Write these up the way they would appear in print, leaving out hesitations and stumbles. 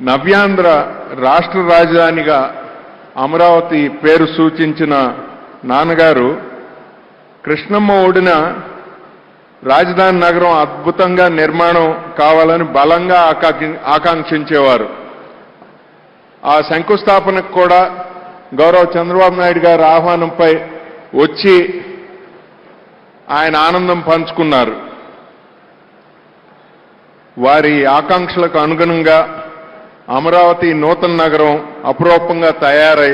నవ్యాంధ్ర రాష్ట్ర రాజధానిగా అమరావతి పేరు సూచించిన నాన్నగారు కృష్ణమ్మ ఒడిన రాజధాని నగరం అద్భుతంగా నిర్మాణం కావాలని బలంగా ఆకాంక్షించేవారు. ఆ శంకుస్థాపనకు కూడా గౌరవ చంద్రబాబు నాయుడు గారి ఆహ్వానంపై వచ్చి ఆయన ఆనందం పంచుకున్నారు. వారి ఆకాంక్షలకు అనుగుణంగా అమరావతి నూతన నగరం అపురూపంగా తయారై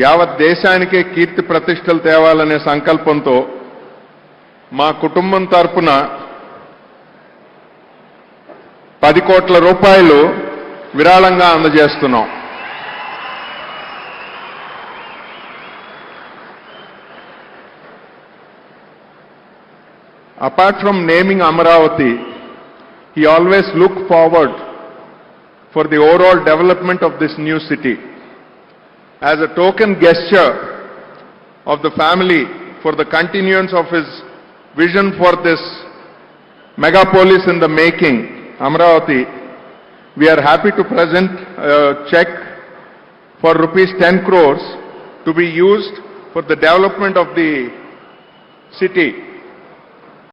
యావత్ దేశానికే కీర్తి ప్రతిష్టలు తేవాలనే సంకల్పంతో మా కుటుంబం తరపున 10 కోట్ల రూపాయలు విరాళంగా అందజేస్తున్నాం. Apart from naming Amaravati, he always looked forward for the overall development of this new city. As a token gesture of the family for the continuance of his vision for this megapolis in the making, Amaravati, we are happy to present a check for rupees 10 crores to be used for the development of the city.